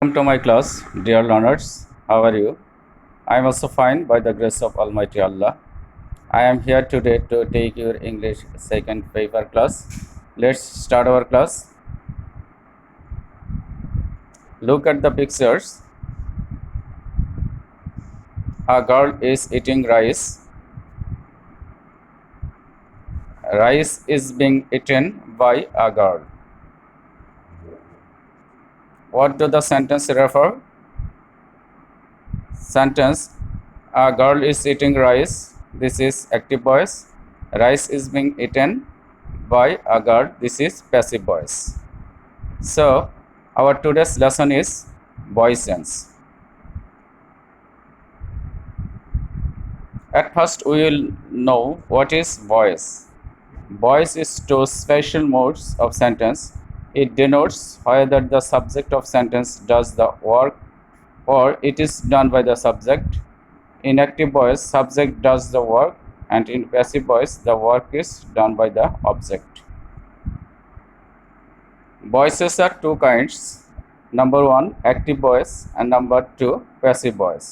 Welcome to my class, dear learners. How are you? I am also fine by the grace of Almighty Allah. I am here today to take your English second paper class. Let's start our class. Look at the pictures. A girl is eating rice. Rice is being eaten by a girl. What do the sentence refer? Sentence: a girl is eating rice. This is active voice. Rice is being eaten by a girl. This is passive voice. So, our today's lesson is voice sense. At first, we will know what is voice. Voice is two special modes of sentence. It denotes whether the subject of sentence does the work or it is done by the subject. In active voice, subject does the work, and in passive voice, the work is done by the object. Voices are two kinds. Number one, active voice, and number two, passive voice.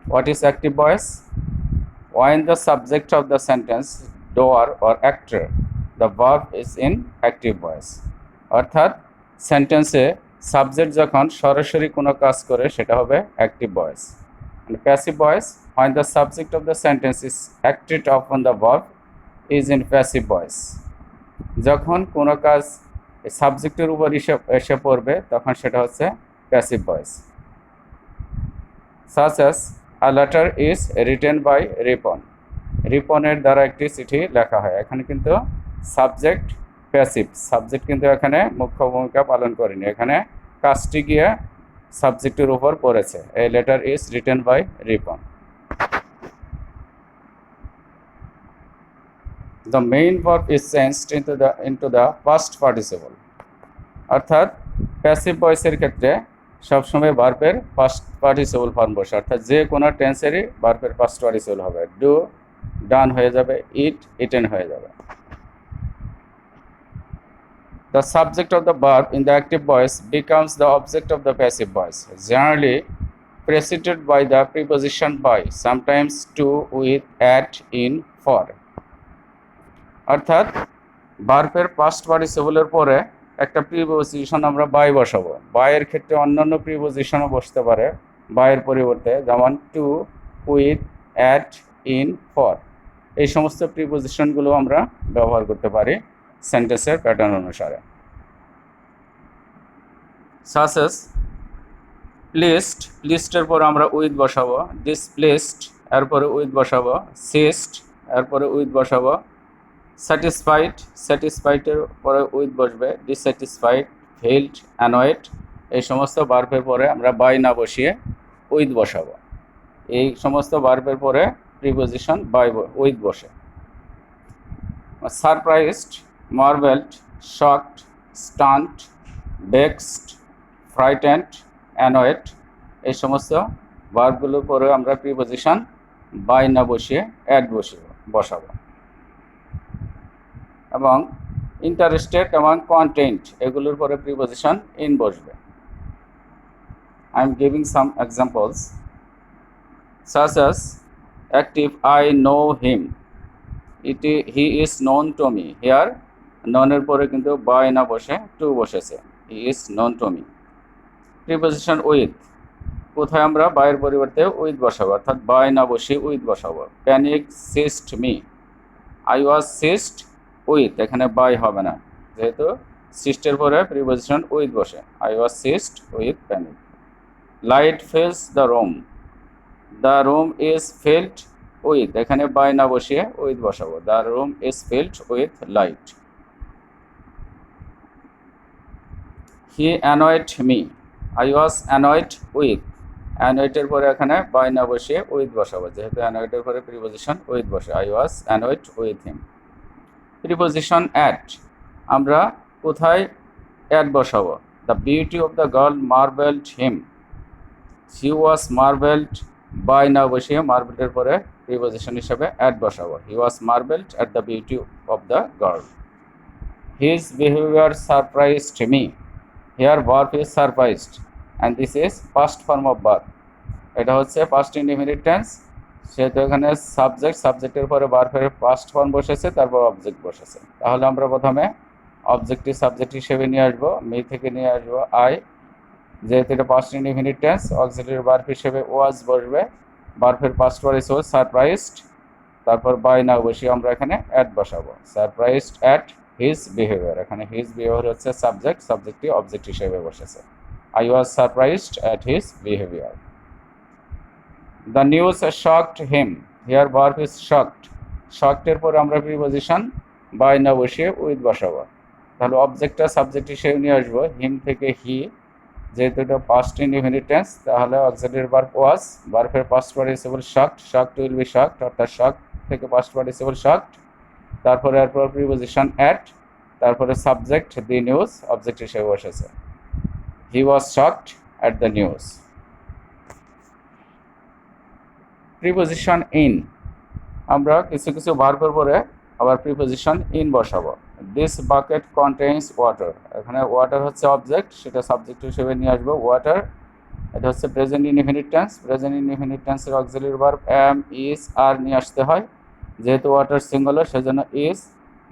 What is active voice? When the subject of the sentence, doer or actor, the verb is in active voice. অর্থাৎ সেন্টেন্সে subject যখন সরাসরি কোনো কাজ করে সেটা হবে active voice. And passive voice, when the subject of the sentence is acted upon the verb, is in passive voice. যখন কোনো কাজ সাবজেক্টের উপর এসে পড়বে তখন সেটা হচ্ছে passive voice. Such as a letter is written by Ripon. রিপনের দ্বারা একটি চিঠি লেখা হয়। এখানে কিন্তু সাবজেক্ট প্যাসিভ, সাবজেক্ট কিন্তু এখানে মুখ্য ভূমিকা পালন করেনি, এখানে কাজটি গিয়ে সাবজেক্টের উপর পড়েছে। A letter is written by Ripon. The main verb is changed into the past participle. অর্থাৎ প্যাসিভ ভয়েসের ক্ষেত্রে সবসময় ভার্বের পাস্ট পার্টিসিপল ফর্ম বসে, অর্থাৎ যে কোনো টেন্সেরই ভার্বের পাস্ট পার্টিসিপল হবে। ডু ডান হয়ে যাবে, ইট ইটেন হয়ে যাবে। The subject of the verb in the active voice becomes the object of the passive voice, generally preceded by the preposition by, sometimes to, with, at, in, for. অর্থাৎ ভার্বের past পার্টিসিপলের পরে একটা preposition আমরা by বসাবো। বাইয়ের ক্ষেত্রে অন্যান্য প্রিপোজিশনও বসতে পারে বাইয়ের পরিবর্তে, যেমন to, with, at, in, for. এই সমস্ত প্রিপোজিশনগুলো আমরা ব্যবহার করতে পারি সেন্টেন্সের প্যাটার্ন অনুসারে। সাচ এজ প্লেসড, প্লেসডের পরে আমরা উইথ বসাবো। ডিসপ্লেসড এরপরে উইথ বসাবো। সিস্ট এরপরে উইথ বসাবো। স্যাটিসফাইড, স্যাটিসফাইডের পরে উইথ বসবে। ডিসস্যাটিসফাইড, ফেইল্ড, অ্যানয়েড, এই সমস্ত ভার্বের পরে আমরা বাই না বসিয়ে উইথ বসাবো। এই সমস্ত ভার্বের পরে প্রিপোজিশন বাই উইথ বসে। Surprised, marvelled, shocked, stunned, vexed, frightened, annoyed, এই সমস্ত ভার্বগুলোর পরে আমরা প্রিপোজিশন বাই না বসিয়ে অ্যাড বসাবো। এবং ইন্টারেস্টেড এবং কন্টেন্ট, এগুলোর পরে প্রিপোজিশন ইন বসবে। I am giving some examples. Such as active, I know him, he is known to me. Here ননের পরে কিন্তু বাই না বসে টু বসেছে, he is known to me. Preposition with, কোথায় আমরা বাইয়ের পরিবর্তে উইথ বসাবো, অর্থাৎ বাই না বসে উইথ বসাবো। Panic seized me, I was seized with, এখানে বাই হবে না যেহেতু সিস্টের পরে প্রিপোজিশন উইথ বসে। I was seized with panic. Light fills the room, the room is filled with, এখানে বাই না বসিয়ে উইথ বসাবো। The room is filled with light. He annoyed me, I was annoyed with, অ্যানয়েডের পরে এখানে by না বসিয়ে উইথ বসাবো যেহেতু অ্যানয়েডের পরে প্রিপোজিশন উইথ বসে। I was annoyed with him. Preposition at, আমরা কোথায় অ্যাট বসাবো। The beauty of the girl marvelled him, he was marvelled, by না বসিয়ে মার্ভেলের পরে প্রিপোজিশন হিসেবে অ্যাট বসাবো। He was marvelled at the beauty of the girl. His behaviour surprised me, here verb is surprised, and this is past form of verb. এটা হচ্ছে past indefinite tense, সেহেতু এখানে সাবজেক্টের পরে ভার্বের পাস্ট ফর্ম বসেছে, তারপর অবজেক্ট বসেছে। তাহলে আমরা প্রথমে অবজেক্টিভ সাবজেক্ট হিসেবে নিয়ে আসবো, মি থেকে নিয়ে আসবো আই, যেহেতু এটা past indefinite tense, auxiliary verb হিসেবে ওয়াজ বসবে, ভার্বের পাস্ট পরে ওয়াজ সারপ্রাইজড, তারপর বাই নাও বসিয়ে আমরা এখানে অ্যাট বসাবো, সারপ্রাইজড অ্যাট হিজ বিহেভিয়ার। এখানে হিজ বিহেভিয়ার হচ্ছে সাবজেক্ট, সাবজেক্টটি অবজেক্ট হিসেবে বসেছে। I was surprised at his behaviour. The news shocked him, here verb is shocked. শকডের পরে আমরা প্রিপজিশন বাই নাও বসিয়ে উইথ বসাবো। তাহলে অবজেক্টটা সাবজেক্ট হিসেবে নিয়ে আসবো, হিম থেকে হি, যেহেতু এটা পাস্ট ইনডিফিনিট টেন্স, তাহলে অক্সিলারি ভার্ব ওয়াজ, ভার্বের past participle shocked, shocked will be shocked, অর্থাৎ শকড থেকে পাস্ট পার্টিসিপল শকড, তারপরে এরপর প্রিপজিশন অ্যাট, তারপরে সাবজেক্ট দি নিউজ অবজেক্ট হিসেবে বসেছে। He was shocked at the news. Preposition in, আমরা কিছু কিছু ভার্বের পরে আবার প্রিপজিশন ইন বসাবো। দিস বাকেট কন্টেইনস ওয়াটার, এখানে ওয়াটার হচ্ছে অবজেক্ট, সেটা সাবজেক্ট হিসেবে নিয়ে আসবো ওয়াটার। এটা হচ্ছে present indefinite tense, present indefinite টেন্সের অক্সিলারি ভার্ব এম, ইজ, আর নিয়ে আসতে হয়। যেহেতু ওয়াটার সিঙ্গুলার সেজন্য ইজ,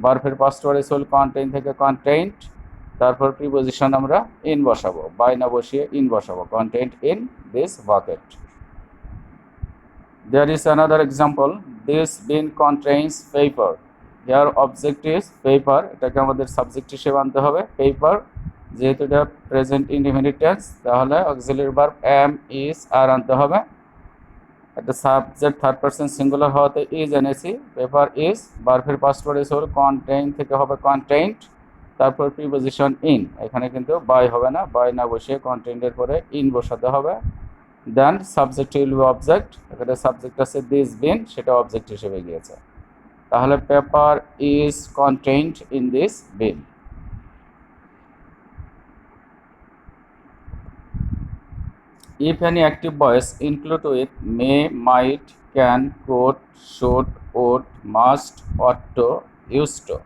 ভার্বের পাস্ট পার্টিসিপল কন্টেইন থেকে কন্টেইনড, তারপর প্রিপজিশন আমরা ইন বসাবো, বাই না বসিয়ে ইন বসাবো, contained in this bucket. There is another example, this bin contains paper. Here object is paper, এটাকে আমাদের সাবজেক্ট হিসেবে আনতে হবে paper, যেহেতু এটা প্রেজেন্ট ইনডিফিনিট টেন্স, তাহলে অক্সিলারি ভার্ব এম, ইজ, আর আনতে হবে। এটা সাবজেক্ট থার্ড পারসন সিঙ্গুলার হওয়াতে ইজ এনেছি, পেপার ইজ, ভার্বের পাস্ট পার্টিসিপল কন্টেইন থেকে হবে কন্টেইনড, তারপর প্রিপজিশন ইন, এখানে কিন্তু বাই হবে না, বাই না বসিয়ে কন্টেইনের পরে ইন বসাতে হবে। Then subject will be object, এখানে সাবজেক্ট আছে দিস বিন, সেটা অবজেক্ট হিসেবে গিয়েছে। তাহলে paper is contained in this bin. If any active voice include with may, might, can, could, should, would, must, ought to, used to,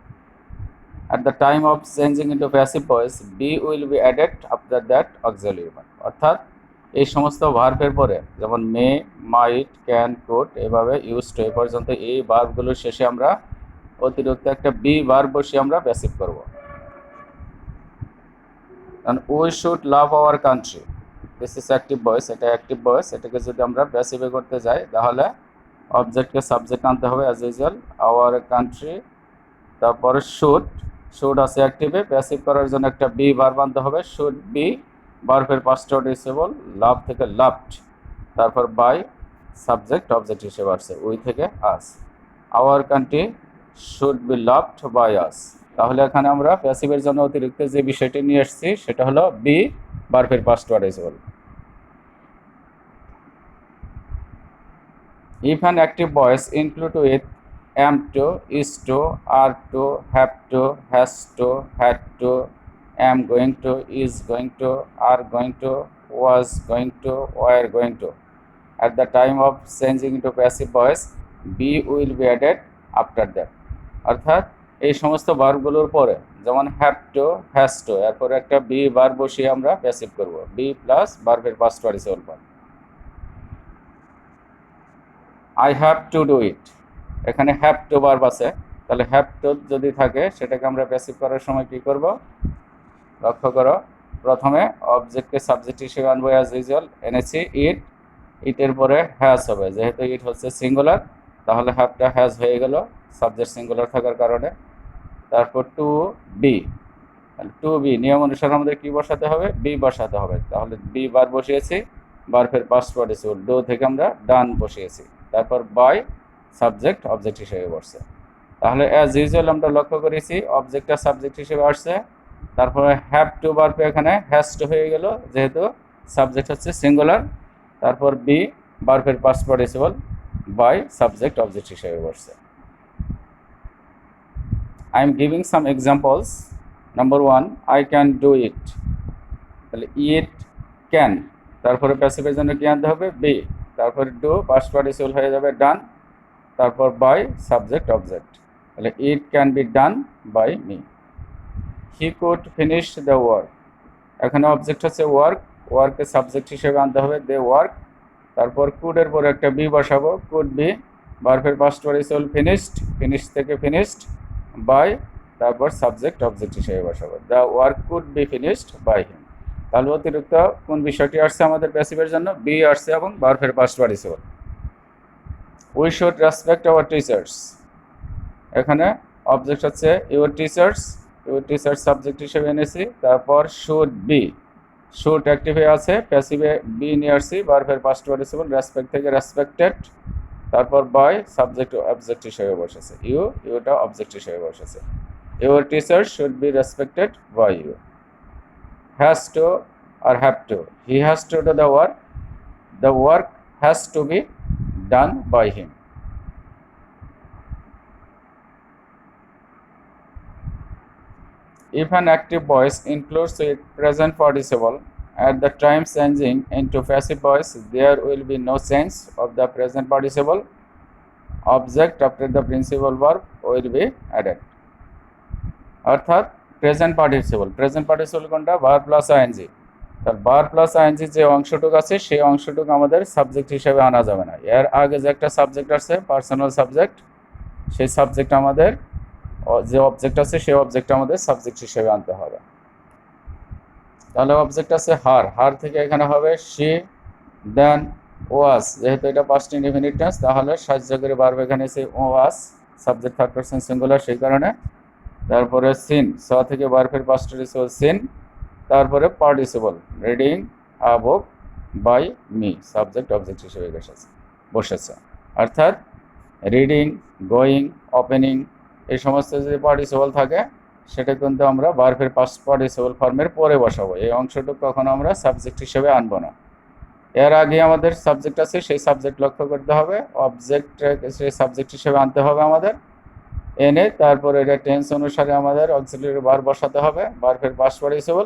at the time of changing into passive voice, be will be added after that auxiliary verb। অর্থাৎ এই সমস্ত ভার্বের পরে যেমন মে, মাইট, can, could, এভাবে use to এ পর্যন্ত এই ভার্বগুলোর শেষে আমরা অতিরিক্ত একটা বি ভার্ব বসিয়ে আমরা প্যাসিভ করব। We should love our country, this is active voice, এটা অ্যাক্টিভ ভয়েস, এটাকে যদি আমরা প্যাসিভে করতে যাই তাহলে অবজেক্টকে সাবজেক্ট আনতে হবে অ্যাজ ইউজুয়াল, আওয়ার কান্ট্রি, তারপরে শুড, শুড আছে অ্যাক্টিভে, প্যাসিভ করার জন্য একটা বি ভার্ব আনতে হবে, শুড বি, ভার্বের পাস্ট পার্টিসিপল লাভ থেকে লাভড, তারপর বাই, সাবজেক্ট অবজেক্ট হিসেবে আসছে উই থেকে us, our country should be loved by us. তাহলে এখানে আমরা প্যাসিভের জন্য অতিরিক্ত যে বিষয়টি নিয়ে এসেছি সেটা হলো বি, ভার্বের past participle. If an active voice include with am to, is to, are to, have to, has to, had to, am going to, is going to, are going to, was going to, were going to, at the time of changing into passive voice, be will be added after that। অর্থাৎ এই সমস্ত ভার্বগুলোর পরে যেমন have to, has to, এরপরে একটা be verb বসিয়ে আমরা passive করব, বি প্লাস ভার্বের past participle verb. I have to do it, এখানে হ্যাভ টু ভার্ব আছে, তাহলে হ্যাভ টু যদি থাকে সেটাকে আমরা প্যাসিভ করার সময় কি করব, লক্ষ্য করো, প্রথমে অবজেক্টকে সাবজেক্ট হিসেবে আনবো অ্যাজ ইউজুয়াল, এনেছি ইট, ইটের পরে হ্যাজ হবে, যেহেতু ইট হচ্ছে সিঙ্গুলার তাহলে হ্যাভটা হ্যাজ হয়ে গেল সাবজেক্ট সিঙ্গুলার থাকার কারণে। তারপর টু বি, টু বি নিয়ম অনুসারে আমাদের কি বসাতে হবে, বি বসাতে হবে, তাহলে বি বার বসিয়েছি, ভার্বের পাস্ট পার্টিসিপল ডু থেকে আমরা ডান বসিয়েছি, তারপর বাই, সাবজেক্ট অবজেক্ট হিসেবে বসছে। তাহলে অ্যাজ ইউজুয়াল আমরা লক্ষ্য করেছি অবজেক্টটা সাবজেক্ট হিসেবে আসছে, তারপরে হ্যাভ টু ভার্ব এখানে হ্যাজ টু হয়ে গেল যেহেতু সাবজেক্ট হচ্ছে সিঙ্গুলার, তারপর বি ভার্বের past participle by, subject object হিসেবে বসছে। I am giving some examples. Number 1, I can do it, তাহলে ইট ক্যান, তারপরে প্যাসিভের জন্য কি আনতে হবে বি, তারপরে ডু পাস্ট পার্টিসিপল হয়ে যাবে ডান, তারপর বাই, সাবজেক্ট অবজেক্ট, তাহলে it can be done by me. He could finish the work, এখানে অবজেক্ট হচ্ছে ওয়ার্ক, ওয়ার্কের সাবজেক্ট হিসেবে আনতে হবে দে ওয়ার্ক, তারপর কুডের পরে একটা বি বসাবো, কুড বি, ভার্বের পাস্ট পার্টিসিপল ফিনিশড, ফিনিশ থেকে ফিনিশড, বাই, তারপর সাবজেক্ট অবজেক্ট হিসেবে বসাবো, the work could be finished by him. তাহলে অতিরিক্ত কোন বিষয়টি আসছে আমাদের প্যাসিভের জন্য? বি আসছে এবং ভার্বের past participle. We should respect our teachers, এখানে অবজেক্ট হচ্ছে your teachers, your teachers subject হিসেবে এনেছি, তারপর শুড বি, শুড অ্যাক্টিভে আছে, প্যাসিভে বি নিয়ে আসছি, ভার্বের পাস্ট পার্টিসিপল রেসপেক্ট থেকে রেসপেক্টেড, তারপর বাই সাবজেক্ট অবজেক্ট হিসেবে বসেছে, ইউটা অবজেক্ট হিসেবে বসেছে। Your teacher should be respected by you. Has to আর have to, he has to do the work has to be done by him. If an active voice includes a present participle at the time changing into passive voice, there will be no change of the present participle. Object after the principal verb will be added. অর্থাৎ present participle কোনটা? Verb plus ING. তার verb plus ING যে অংশটুকু আছে সেই অংশটুকু আমাদের subject হিসেবে আনা যাবে না। এর আগে যে একটা সাবজেক্ট আছে পার্সোনাল সাবজেক্ট, সেই সাবজেক্ট আমাদের, যে অবজেক্ট আছে সেই অবজেক্ট আমাদের সাবজেক্ট হিসেবে আনতে হবে। তাহলে অবজেক্ট আছে হার থেকে এখানে হবে শি, দেন ওয়াজ, যেহেতু এটা পাস্ট ইনডিফিনিট টেন্স তাহলে সাহায্য করে ভার্ব এখানে এসে was, subject third person singular সেই কারণে। তারপরে সিন, থেকে ভার্বের পাস্ট পার্টিসিপল সিন, তারপরে participle reading a book by me, subject object হিসেবে বসেছে। অর্থাৎ রিডিং, গোয়িং, ওপেনিং এই সমস্ত যদি পার্টিসিপল থাকে সেটা কিন্তু আমরা ভার্বের পাস্ট পার্টিসিপল ফর্মের পরে বসাবো, এই অংশটুকু কখনো আমরা সাবজেক্ট হিসেবে আনবো না। এর আগে আমাদের সাবজেক্ট আছে সেই সাবজেক্ট লক্ষ্য করতে হবে, অবজেক্ট সেই সাবজেক্ট হিসেবে আনতে হবে আমাদের, এনে তারপরে এটা টেন্স অনুসারে আমাদের অক্সিলারি ভার্ব বসাতে হবে, ভার্বের পাস্ট পার্টিসিপল,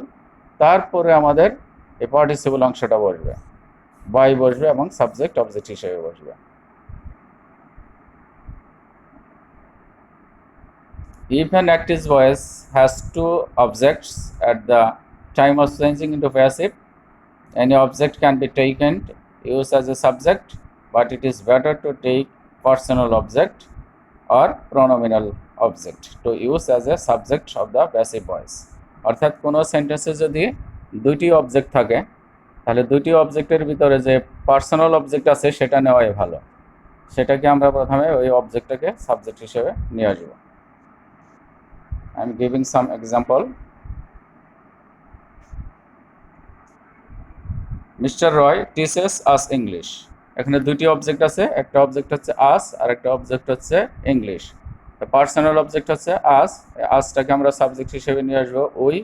তারপরে আমাদের এই পার্টিসিপল অংশটা বসবে, বাই বসবে এবং সাবজেক্ট অবজেক্ট হিসেবে বসবে। If an active voice has two objects at the time of changing into passive, any object can be taken used as a subject, but it is better to take personal object or pronominal object to use as a subject of the passive voice. অর্থাৎ কোনো সেন্টেন্সে যদি দুইটি object থাকে তাহলে দুইটি অবজেক্টের ভিতরে যে পার্সোনাল অবজেক্ট আছে সেটা নেওয়াই ভালো, সেটাকে আমরা প্রথমে ওই অবজেক্টটাকে সাবজেক্ট হিসেবে নিয়ে আসবো। I am giving some example. Mr. Roy teaches us English. এখানে দুইটি অবজেক্ট আছে, একটা অবজেক্ট হচ্ছে আস আর একটা অবজেক্ট হচ্ছে ইংলিশ। পার্সোনাল অবজেক্ট হচ্ছে আস, আসটাকে আমরা সাবজেক্ট হিসেবে নিয়ে আসবো উই,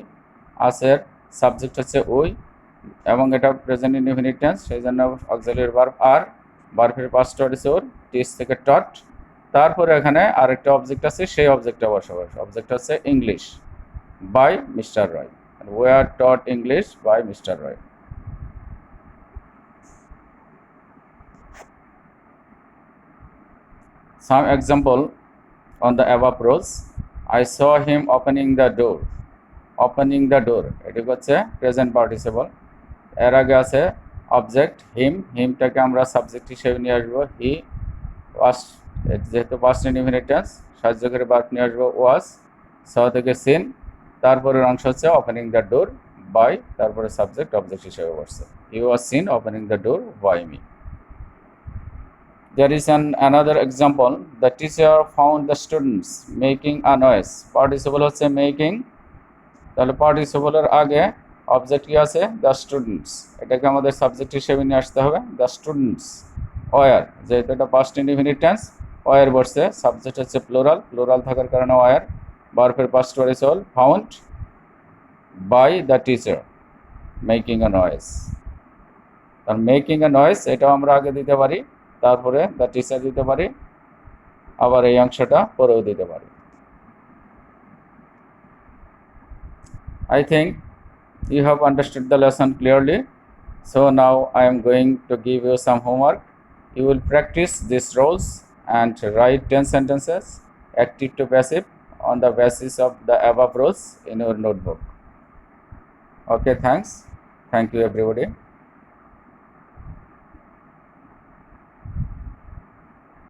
আসের সাবজেক্ট হচ্ছে উই এবং এটা প্রেজেন্ট ইনডিফিনিট টেন্স, সেই জন্য অক্সিলারি ভার্ব আর, ভার্বের পাস্ট পার্টিসিপল টিচ থেকে টট, তারপরে এখানে আরেকটা অবজেক্ট আছে সেই অবজেক্টটা বসাবো, অবজেক্ট হচ্ছে English by mister Roy, we are taught English by mister Roy. Some example on the above rows. I saw him opening the door. Opening the door এটি হচ্ছে প্রেজেন্ট পার্টিসিপল। এর আগে আছে অবজেক্ট হিম, হিমটাকে আমরা সাবজেক্ট হিসেবে নিয়ে আসবো, হি ওয়াজ, যেহেতু পাস্ট ইনডিফিনিট টেন্স সাহায্য করে ভার্ব নিয়ে আসবো ওয়াজ, থেকে সিন, তারপরের অংশ হচ্ছে ওপেনিং দ্য ডোর বাই, তারপরে সাবজেক্ট অবজেক্ট হিসেবে বসছে, he was seen opening the door by me. There is another example. The teacher found the students making a noise. Participle হচ্ছে making, তাহলে পার্টিসিপলের আগে অবজেক্ট কি আছে? দ্য স্টুডেন্টস, এটাকে আমাদের সাবজেক্ট হিসেবে নিয়ে আসতে হবে, দ্য স্টুডেন্টস। ওয়ার, যেহেতু এটা পাস্ট ইনডিফিনিট টেন্স ওয়ার বসছে, সাবজেক্ট হচ্ছে প্লুরাল থাকার কারণে ওয়ার, ভার্বের past participle found by the teacher making a noise. তার মেকিং আ নয়েজ এটাও আমরা আগে দিতে পারি, তারপরে দ্য টিচার দিতে পারি, আবার এই অংশটা পরেও দিতে পারি। I think you have understood the lesson clearly. So now I am going to give you some homework. You will practice these roles and write 10 sentences, active to passive, on the basis of the above roles in your notebook. Okay, thanks. Thank you everybody.